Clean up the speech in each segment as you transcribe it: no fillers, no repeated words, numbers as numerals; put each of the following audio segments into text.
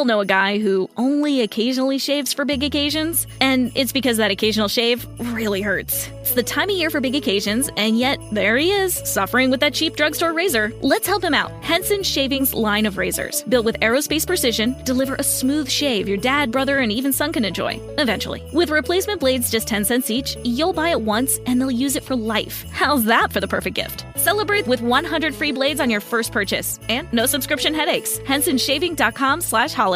all know a guy who only occasionally shaves for big occasions, and it's because that occasional shave really hurts. It's the time of year for big occasions, and yet there he is, suffering with that cheap drugstore razor. Let's help him out. Henson Shaving's line of razors, built with aerospace precision, deliver a smooth shave your dad, brother, and even son can enjoy, eventually. With replacement blades just 10 cents each, you'll buy it once and they'll use it for life. How's that for the perfect gift? Celebrate with 100 free blades on your first purchase, and no subscription headaches. HensonShaving.com/holiday.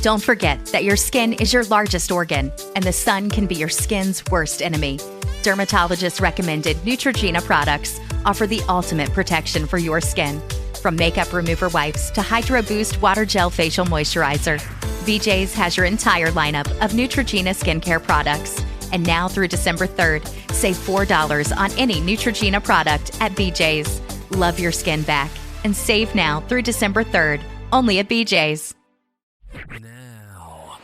Don't forget that your skin is your largest organ, and the sun can be your skin's worst enemy. Dermatologist recommended Neutrogena products offer the ultimate protection for your skin. From makeup remover wipes to Hydro Boost Water Gel Facial Moisturizer, BJ's has your entire lineup of Neutrogena skincare products. And now through December 3rd, save $4 on any Neutrogena product at BJ's. Love your skin back and save now through December 3rd, only at BJ's. Now,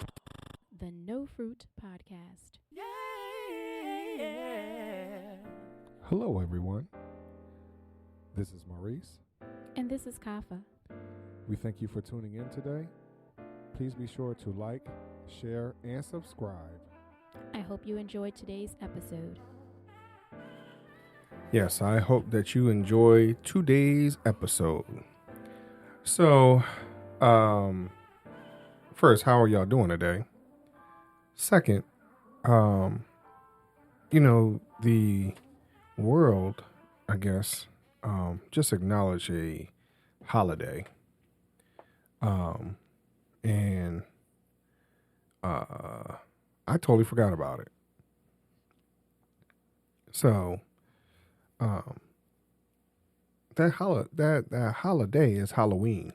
the No Fruit Podcast. Hello, everyone. This is Maurice. And this is Kafi. We thank you for tuning in today. Please be sure to like, share, and subscribe. I hope you enjoyed today's episode. Yes, I hope that you enjoy today's episode. So, first, how are y'all doing today? Second, the world, I guess, just acknowledge a holiday. And I totally forgot about it. So, that holiday is Halloween.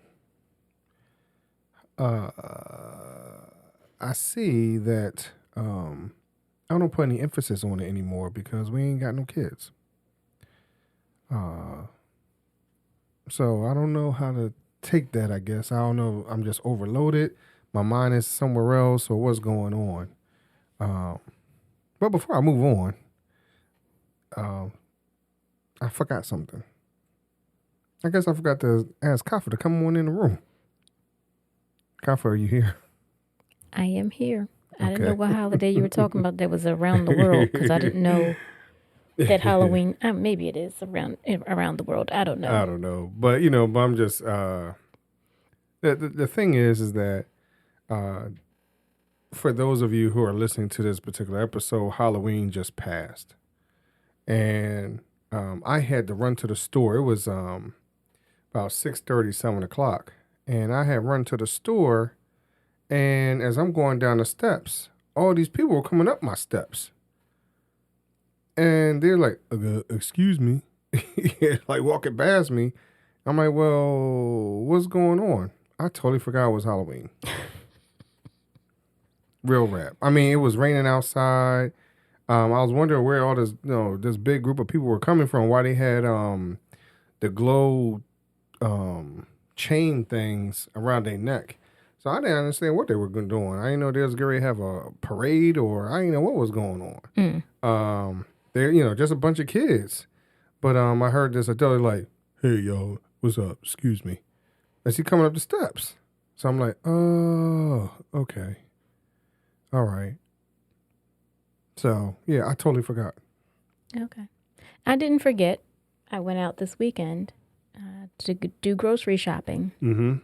I see that I don't put any emphasis on it anymore because we ain't got no kids. So I don't know how to take that, I guess. I don't know. I'm just overloaded. My mind is somewhere else, or what's going on. But before I move on, I forgot something. I guess I forgot to ask Kafi to come on in the room. Kafi, are you here? I am here. I Okay. didn't know what holiday you were talking about that was around the world, because I didn't know that Halloween, maybe it is around the world. I don't know. I don't know. But, but I'm just, the thing is that for those of you who are listening to this particular episode, Halloween just passed. And I had to run to the store. It was about 6:30, 7 o'clock. And I had run to the store. And as I'm going down the steps, all these people were coming up my steps. And they're like, excuse me. Like walking past me. I'm like, well, what's going on? I totally forgot it was Halloween. Real rap. I mean, it was raining outside. I was wondering where all this, this big group of people were coming from. Why they had the glow chain things around their neck. So I didn't understand what they were doing. I didn't know they was going to have a parade, or I didn't know what was going on. They're just a bunch of kids. But I heard this adult like, "Hey y'all, what's up? Excuse me." As he coming up the steps. So I'm like, oh, okay. All right. So, yeah, I totally forgot. Okay. I didn't forget. I went out this weekend to do grocery shopping. Mm-hmm.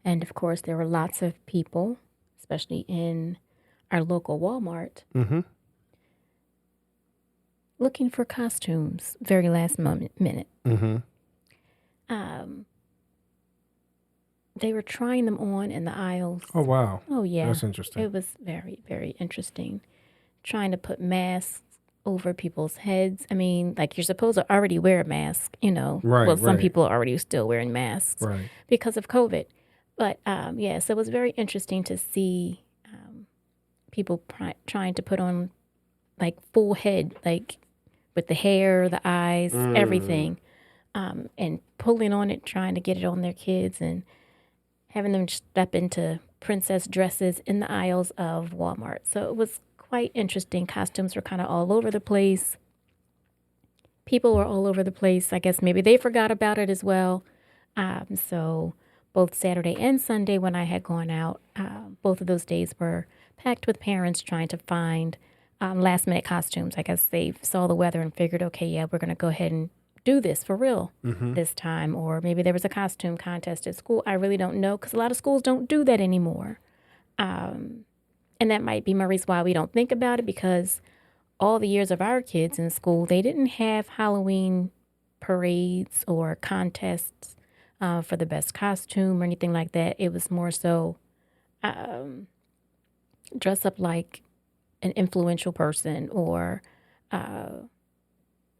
And, of course, there were lots of people, especially in our local Walmart, Mm-hmm. looking for costumes very last minute. Mm-hmm. They were trying them on in the aisles. Oh, wow. Oh, yeah. That's interesting. It was very, very interesting. Trying to put masks over people's heads. I mean, like, you're supposed to already wear a mask, Right, Well, some right. people are already still wearing masks Right. because of COVID. But, so it was very interesting to see people trying to put on, like, full head, like, with the hair, the eyes, everything, and pulling on it, trying to get it on their kids, and having them step into princess dresses in the aisles of Walmart. So it was quite interesting. Costumes were kind of all over the place. People were all over the place. I guess maybe they forgot about it as well. So both Saturday and Sunday when I had gone out. Both of those days were packed with parents trying to find last minute costumes. I guess they saw the weather and figured, okay, yeah, we're going to go ahead and do this for real this time. Or maybe there was a costume contest at school. I really don't know, because a lot of schools don't do that anymore. And that might be my reason why we don't think about it, because all the years of our kids in school, they didn't have Halloween parades or contests for the best costume or anything like that. It was more so dress up like an influential person, or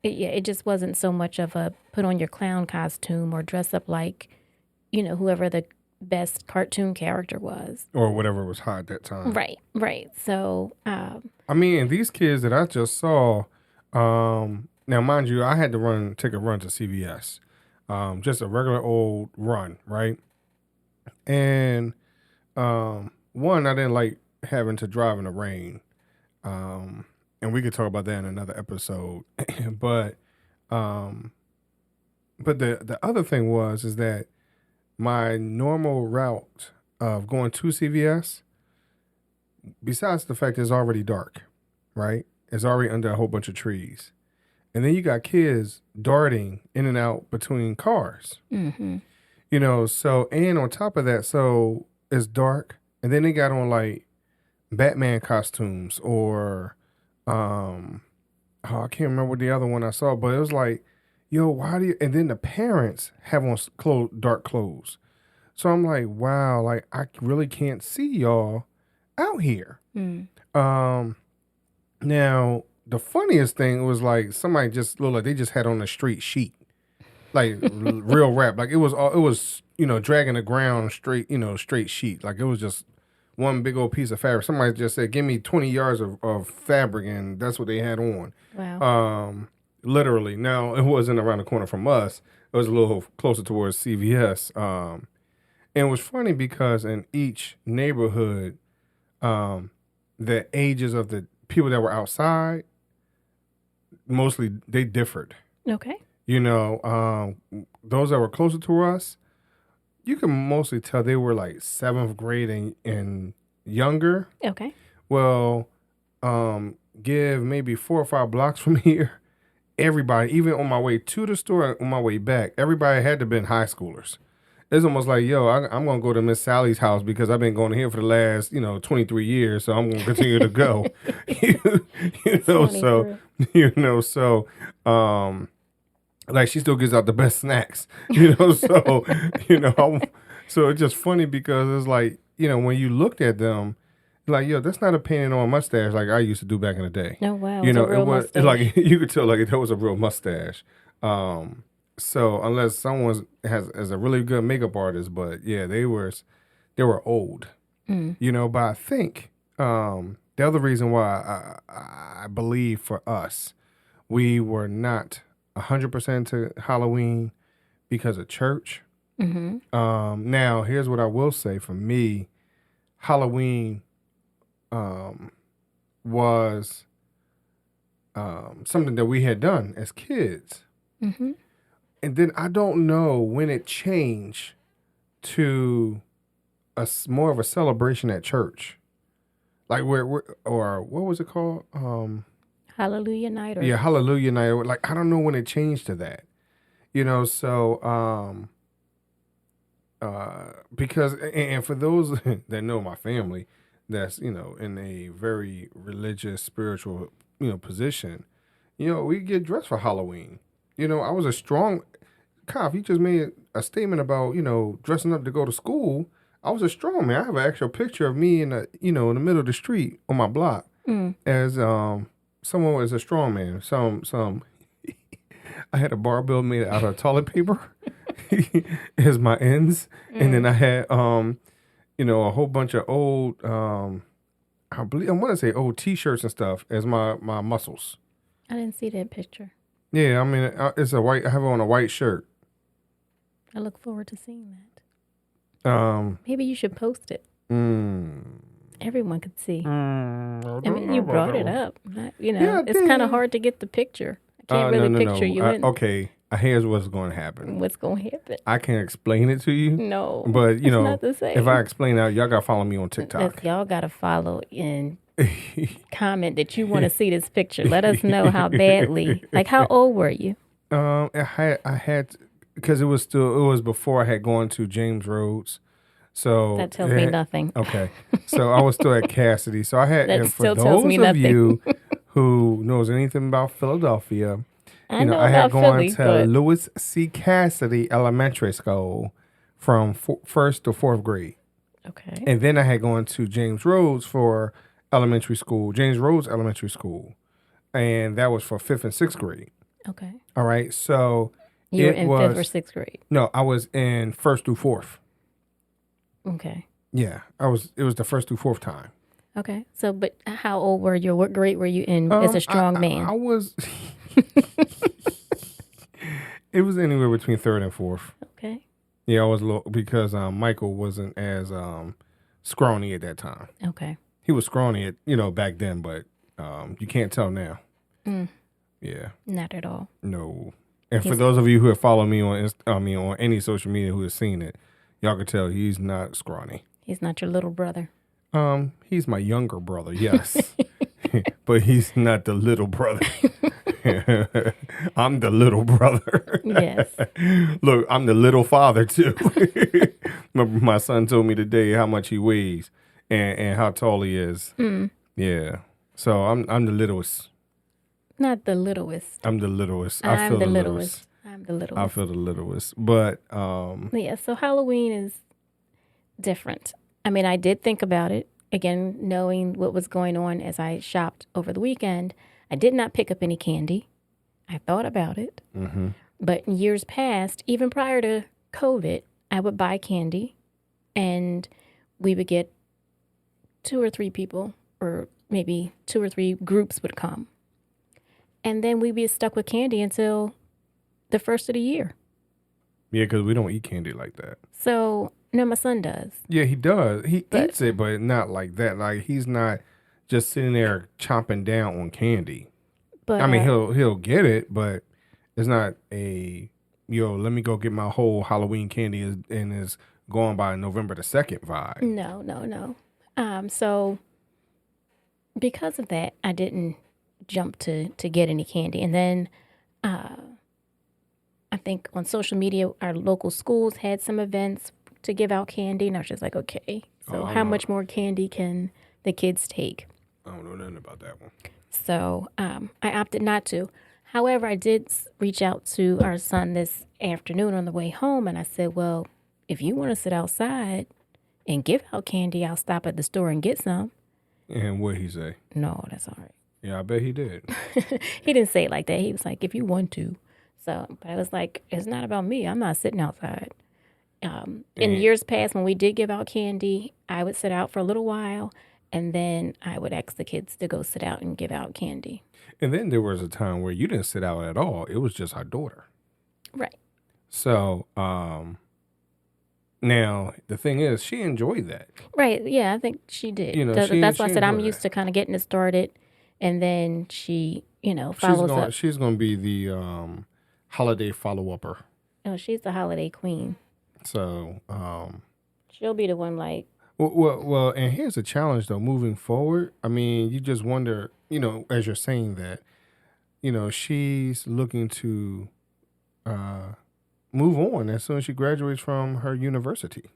it just wasn't so much of a put on your clown costume or dress up like, whoever the best cartoon character was. Or whatever was hot at that time. Right. So, I mean, these kids that I just saw, now mind you, I had to take a run to CVS. Just a regular old run, right? And one, I didn't like having to drive in the rain. And we could talk about that in another episode. but the other thing is that my normal route of going to CVS, besides the fact it's already dark, right? It's already under a whole bunch of trees. And then you got kids darting in and out between cars. mm-hmm. So, and on top of that, so it's dark. And then they got on like Batman costumes or, I can't remember what the other one I saw, but it was like, yo, why do you, and then the parents have on dark clothes. So I'm like, wow, like I really can't see y'all out here. Now, the funniest thing was like somebody just looked like they just had on a straight sheet, like real rap. Like it was dragging the ground straight, straight sheet. Like it was just one big old piece of fabric. Somebody just said, give me 20 yards of fabric, and that's what they had on. Wow. Literally. Now, it wasn't around the corner from us. It was a little closer towards CVS. And it was funny because in each neighborhood, the ages of the people that were outside, mostly they differed. Okay. Those that were closer to us, you can mostly tell they were like 7th grade and younger. Okay. Well, give maybe 4 or 5 blocks from here, everybody, even on my way to the store and on my way back, everybody had to have been high schoolers. It's almost like, yo, I'm going to go to Miss Sally's house because I've been going here for the last, 23 years, so I'm going to continue to go. Like she still gives out the best snacks, so it's just funny because it's like, when you looked at them, like, yo, that's not a painting on a mustache like I used to do back in the day. Oh, wow. It was like, you could tell like that was a real mustache. So unless someone has a really good makeup artist, but yeah, they were old, but I think, the other reason why I believe for us, we were not 100% to Halloween because of church. Mm-hmm. Now, here's what I will say for me. Halloween was something that we had done as kids. Mm-hmm. And then I don't know when it changed to more of a celebration at church. Like or what was it called? Hallelujah night. Yeah, Hallelujah night. Like, I don't know when it changed to that. Because, and for those that know my family, that's, in a very religious, spiritual, position, we get dressed for Halloween. I was a strong, Kafi, you just made a statement about, dressing up to go to school. I was a strong man. I have an actual picture of me in the middle of the street on my block as, someone was a strong man. I had a barbell made out of toilet paper as my ends. And then I had, a whole bunch of old, I want to say old T-shirts and stuff as my muscles. I didn't see that picture. Yeah, I mean, it's a white. I have on a white shirt. I look forward to seeing that. Maybe you should post it. Everyone could see. I mean, you brought it up. Yeah, it's kind of hard to get the picture. I can't really picture you in. Okay, Here's what's going to happen. What's going to happen? I can't explain it to you. No. But, you it's know, not the same. if I explain that, y'all got to follow me on TikTok. Y'all got to follow and comment that you want to see this picture. Let us know how badly. Like, how old were you? I had, because it was before I had gone to James Rhodes. So that tells me nothing. Okay. So I was still at Cassidy. So I had, that and still for tells those me of nothing. you who knows anything about Philadelphia, I know I had about gone Philly, to but... Lewis C. Cassidy Elementary School from first to fourth grade. Okay. And then I had gone to James Rhodes for elementary school, James Rhodes Elementary School. And that was for fifth and sixth grade. Okay. All right. So you were in fifth or sixth grade? No, I was in first through fourth. Okay. Yeah. It was the first through fourth time. Okay. So, but how old were you? What grade were you in as a strong man? I was... It was anywhere between third and fourth. Okay. Yeah, I was low because Michael wasn't as scrawny at that time. Okay. He was scrawny back then, but you can't tell now. Yeah. Not at all. No. And for those of you who have followed me on any social media who have seen it, y'all can tell he's not scrawny. He's not your little brother. He's my younger brother, yes. But he's not the little brother. I'm the little brother. Yes. Look, I'm the little father too. My son told me today how much he weighs and how tall he is. Yeah. So I'm the littlest. Not the littlest. I'm the littlest. I feel the littlest. I'm the littlest. I feel the littlest. But yeah, so Halloween is different. I mean, I did think about it. Again, knowing what was going on as I shopped over the weekend, I did not pick up any candy. I thought about it. Mm-hmm. But in years past, even prior to COVID, I would buy candy and we would get 2 or 3 people, or maybe 2 or 3 groups would come. And then we'd be stuck with candy until the first of the year. Yeah, because we don't eat candy like that. So, no, my son does. Yeah, he does. He eats it, but not like that. Like, he's not just sitting there chomping down on candy. But I mean, he'll get it, but it's not a, let me go get my whole Halloween candy and is going by November the 2nd vibe. No. So because of that, I didn't jump to get any candy. And then I think on social media, our local schools had some events to give out candy. And I was just like, okay, so how much more candy can the kids take? I don't know nothing about that one. So I opted not to. However, I did reach out to our son this afternoon on the way home. And I said, well, if you want to sit outside and give out candy, I'll stop at the store and get some. And what'd he say? No, that's all right. Yeah, I bet he did. He didn't say it like that. He was like, if you want to. So, but I was like, it's not about me. I'm not sitting outside. In years past, when we did give out candy, I would sit out for a little while, and then I would ask the kids to go sit out and give out candy. And then there was a time where you didn't sit out at all. It was just our daughter. Right. So, now, the thing is, she enjoyed that. Right. Yeah, I think she did. That's why I said I'm used to kind of getting it started, and then she, follows up. She's going to be the holiday follow-upper. Oh, she's the holiday queen. So, she'll be the one like. Well, and here's the challenge though. Moving forward, I mean, you just wonder, as you're saying that, she's looking to move on as soon as she graduates from her university.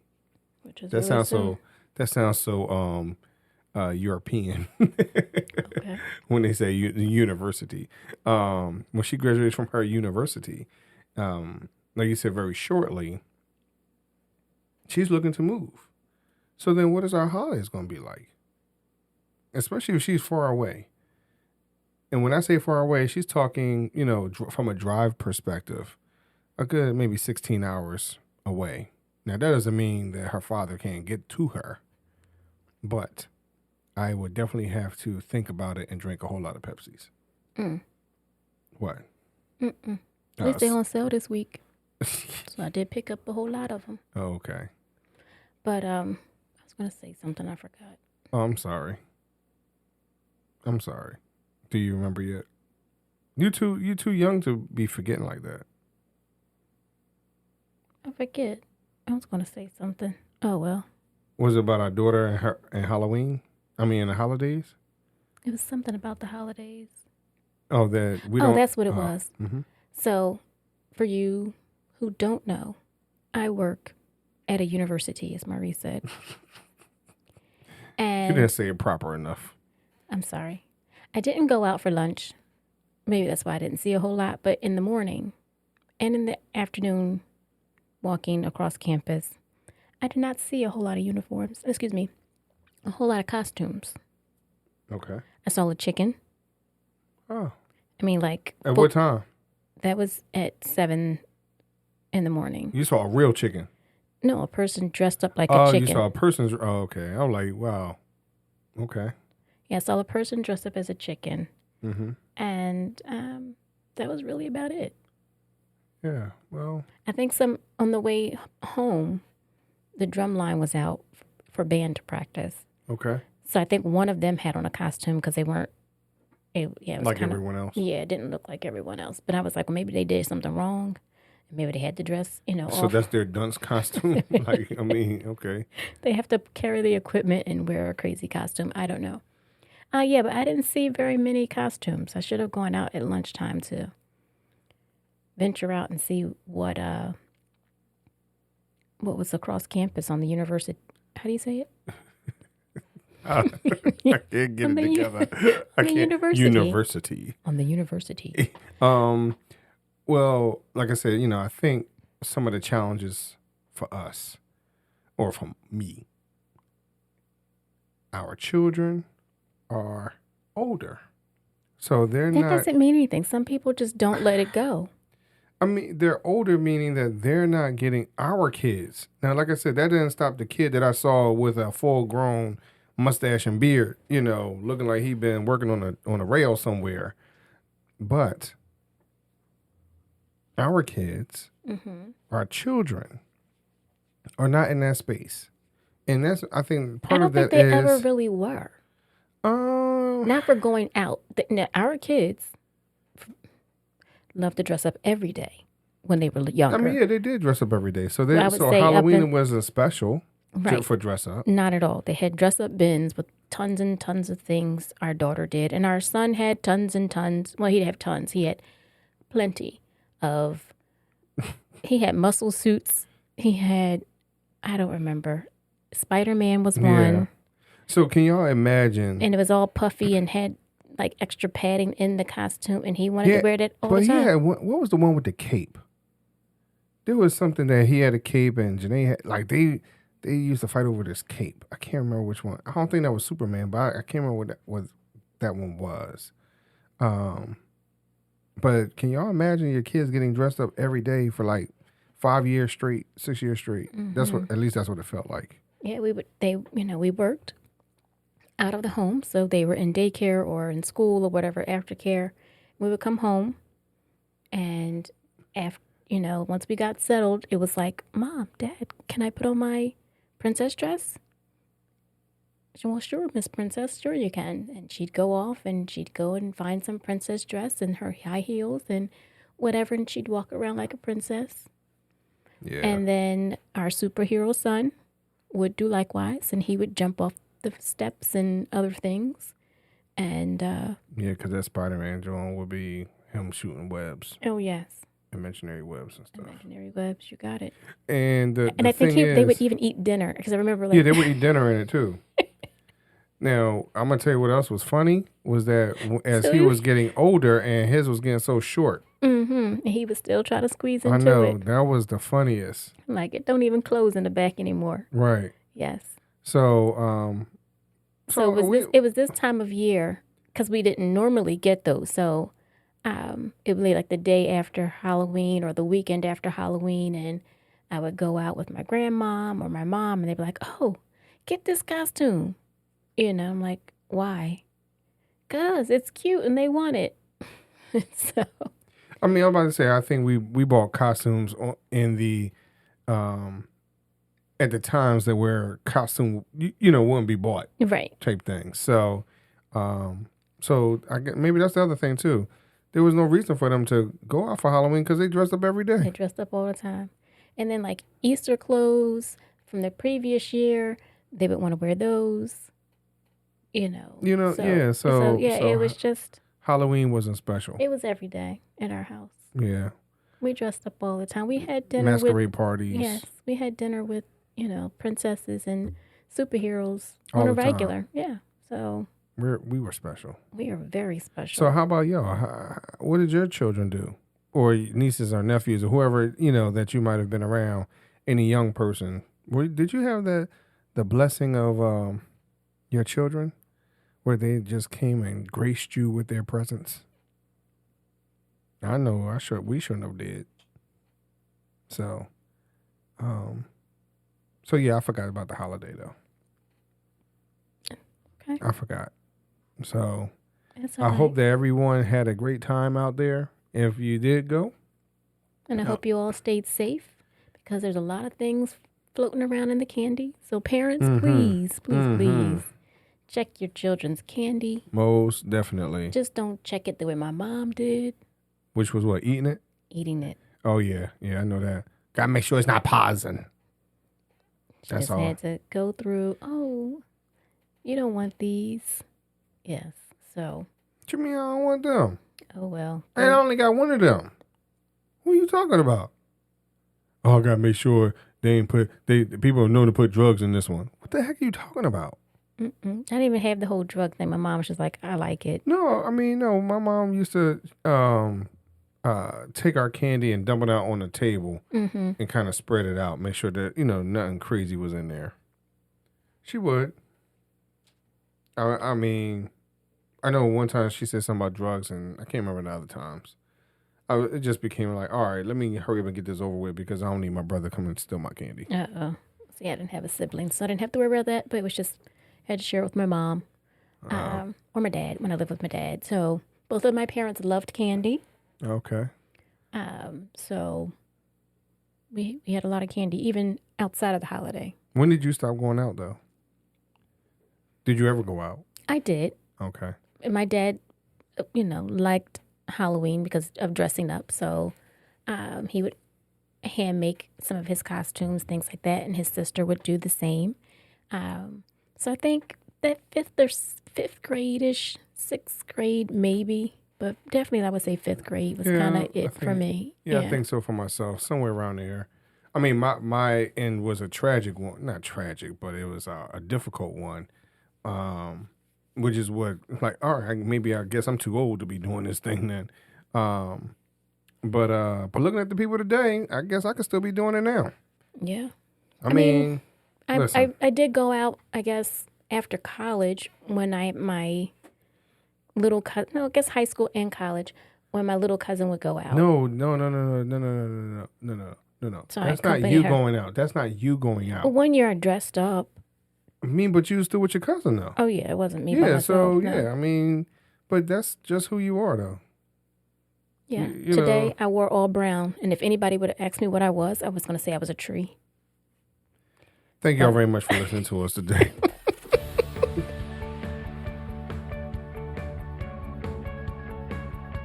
Which is that sounds so European. Okay. When they say university, when she graduates from her university, like you said, very shortly, she's looking to move. So then what is our holidays going to be like? Especially if she's far away. And when I say far away, she's talking, from a drive perspective, a good maybe 16 hours away. Now, that doesn't mean that her father can't get to her. But I would definitely have to think about it and drink a whole lot of Pepsis. What? Mm-mm. At least they're on sale this week. So I did pick up a whole lot of them. Oh, okay. But I was going to say something I forgot. Oh, I'm sorry. Do you remember yet? You too young to be forgetting like that. I forget. I was going to say something. Oh, well. Was it about our daughter and Halloween? I mean, in the holidays? It was something about the holidays. Oh, that we don't. Oh, that's what it was. Mm-hmm. So, for you who don't know, I work at a university, as Marie said. And You didn't say it proper enough. I'm sorry. I didn't go out for lunch. Maybe that's why I didn't see a whole lot. But in the morning and in the afternoon, walking across campus, I did not see a whole lot of uniforms. Excuse me, a whole lot of costumes. Okay. I saw a chicken. Oh. I mean, like. At what time? That was at 7 in the morning. You saw a real chicken? No, a person dressed up like a chicken. Oh, you saw a person's. Oh, okay. I'm like, wow. Okay. Yeah, I saw a person dressed up as a chicken. Mm-hmm. And that was really about it. Yeah, well. I think on the way home, the drum line was out for band practice. Okay. So I think one of them had on a costume because they weren't. It was like kinda, everyone else. Yeah, it didn't look like everyone else. But I was like, well, maybe they did something wrong. Maybe they had to dress, So off. that's their dunce costume? Like, I mean, okay. They have to carry the equipment and wear a crazy costume. I don't know. Yeah, but I didn't see very many costumes. I should have gone out at lunchtime to venture out and see what was across campus on the university. How do you say it? I can't get On it the together. I can't. university. University. On the university. Well, like I said, I think some of the challenges for us, or for me, our children are older. So they're That not. doesn't mean anything. Some people just don't let it go. I mean, they're older, meaning that they're not getting our kids. Now, like I said, that didn't stop the kid that I saw with a full-grown mustache and beard, looking like he'd been working on a rail somewhere. But our kids, our children, are not in that space, and that's, I think, part of that is. I don't think they ever really were. Not for going out. Now, our kids love to dress up every day when they were younger. I mean, yeah, they did dress up every day. So I would say Halloween wasn't special right. for dress up. Not at all. They had dress up bins with tons and tons of things our daughter did. And our son had tons and tons. Well, he'd have tons. He had plenty of, he had muscle suits. He had, I don't remember. Spider-Man was one. Yeah. So can y'all imagine? And it was all puffy and had like extra padding in the costume. And he wanted to wear that all the time. But what was the one with the cape? There was something that he had a cape and Janae had, like they used to fight over this cape. I can't remember which one. I don't think that was Superman, but I can't remember what that one was. But can y'all imagine your kids getting dressed up every day for like 5 years straight, 6 years straight? Mm-hmm. At least that's what it felt like. Yeah, we worked out of the home, so they were in daycare or in school or whatever, aftercare. We would come home, and once we got settled, it was like, Mom, Dad, can I put on my princess dress? She said, well, sure, Miss Princess, sure you can. And she'd go off and she'd go and find some princess dress and her high heels and whatever, and she'd walk around like a princess. Yeah. And then our superhero son would do likewise, and he would jump off the steps and other things. And yeah, because that Spider-Man John would be him shooting webs. Oh, yes. Imaginary webs and stuff. Imaginary webs, you got it. And I think they would even eat dinner, because I remember yeah, they would eat dinner in it too. Now, I'm going to tell you what else was funny, was that as he was getting older and his was getting so short. Mm-hmm. And he would still try to squeeze into it. I know, that was the funniest. Like, it don't even close in the back anymore. Right. Yes. So, it was this time of year, because we didn't normally get those. So, it would be like the day after Halloween or the weekend after Halloween, and I would go out with my grandmom or my mom, and they'd be like, oh, get this costume. I'm like, why? 'Cause it's cute and they want it. So. I mean, I'm about to say, I think we bought costumes in the, at the times that where costume, wouldn't be bought. Right. Type thing. So, I guess maybe that's the other thing too. There was no reason for them to go out for Halloween because they dressed up every day. They dressed up all the time. And then like Easter clothes from the previous year, they would want to wear those. So it was just Halloween wasn't special. It was every day at our house. Yeah. We dressed up all the time. We had dinner masquerade parties. Yes, we had dinner with princesses and superheroes all on a the regular. time. Yeah, so we were special. We are very special. So how about y'all? What did your children do, or nieces or nephews or whoever that you might have been around? Any young person? Did you have the blessing of your children, where they just came and graced you with their presence? I know we shouldn't have did. So, yeah, I forgot about the holiday though. Okay. I forgot. So, I hope that everyone had a great time out there. If you did go. And I hope you all stayed safe, because there's a lot of things floating around in the candy. So parents, please check your children's candy. Most definitely. Just don't check it the way my mom did. Which was what? Eating it? Eating it. Oh, yeah. Yeah, I know that. Gotta make sure it's not poison. That's just all. Had to go through, you don't want these. Yes, so. What you mean I don't want them? Oh, well. I only got one of them. What are you talking about? Oh, I gotta make sure people know to put drugs in this one. What the heck are you talking about? I didn't even have the whole drug thing. My mom was just like, I like it. No, my mom used to take our candy and dump it out on the table and kind of spread it out, make sure that nothing crazy was in there. She would. I know one time she said something about drugs, and I can't remember the other times. It just became like, all right, let me hurry up and get this over with, because I don't need my brother coming and steal my candy. See, I didn't have a sibling, so I didn't have to worry about that, but it was just, I had to share it with my mom or my dad when I lived with my dad. So both of my parents loved candy. Okay. So we had a lot of candy, even outside of the holiday. When did you stop going out, though? Did you ever go out? I did. Okay. And my dad, liked Halloween because of dressing up. So he would hand make some of his costumes, things like that, and his sister would do the same. So I think that fifth grade-ish, sixth grade maybe, but definitely I would say fifth grade was kind of it for me. Yeah, I think so for myself, somewhere around there. I mean, my end was a tragic one. Not tragic, but it was a difficult one, which is what, like, all right, maybe I guess I'm too old to be doing this thing then. But looking at the people today, I guess I could still be doing it now. Yeah. I mean I did go out, I guess, after college when my little cousin, no, I guess high school and college, when my little cousin would go out. No. Sorry, that's not you going out. That's not you going out. Well, one year I dressed up. But you was still with your cousin, though. Oh, yeah, it wasn't me by myself. So, no. yeah, but that's just who you are, though. Yeah, today I wore all brown, and if anybody would have asked me what I was going to say I was a tree. Thank you all very much for listening to us today.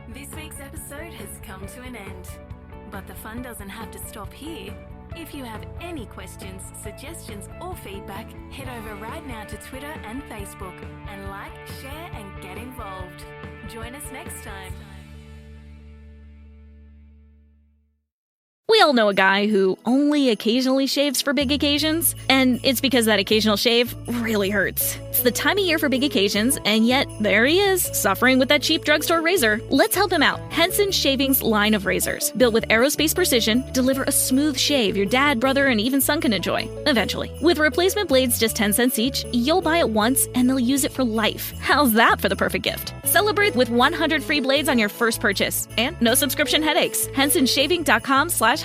This week's episode has come to an end, but the fun doesn't have to stop here. If you have any questions, suggestions, or feedback, head over right now to Twitter and Facebook and like, share, and get involved. Join us next time. We all know a guy who only occasionally shaves for big occasions, and it's because that occasional shave really hurts. It's the time of year for big occasions, and yet there he is, suffering with that cheap drugstore razor. Let's help him out. Henson Shaving's line of razors, built with aerospace precision, deliver a smooth shave your dad, brother, and even son can enjoy, eventually. With replacement blades just 10 cents each, you'll buy it once, and they'll use it for life. How's that for the perfect gift? Celebrate with 100 free blades on your first purchase, and no subscription headaches. HensonShaving.com/holiday.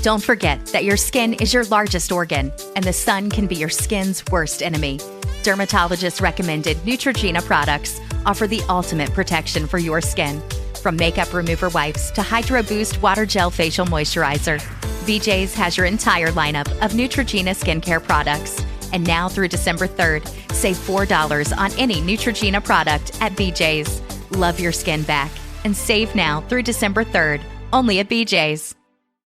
Don't forget that your skin is your largest organ, and the sun can be your skin's worst enemy. Dermatologist recommended Neutrogena products offer the ultimate protection for your skin. From makeup remover wipes to Hydro Boost Water Gel Facial Moisturizer, BJ's has your entire lineup of Neutrogena skincare products. And now through December 3rd, save $4 on any Neutrogena product at BJ's. Love your skin back and save now through December 3rd, only at BJ's.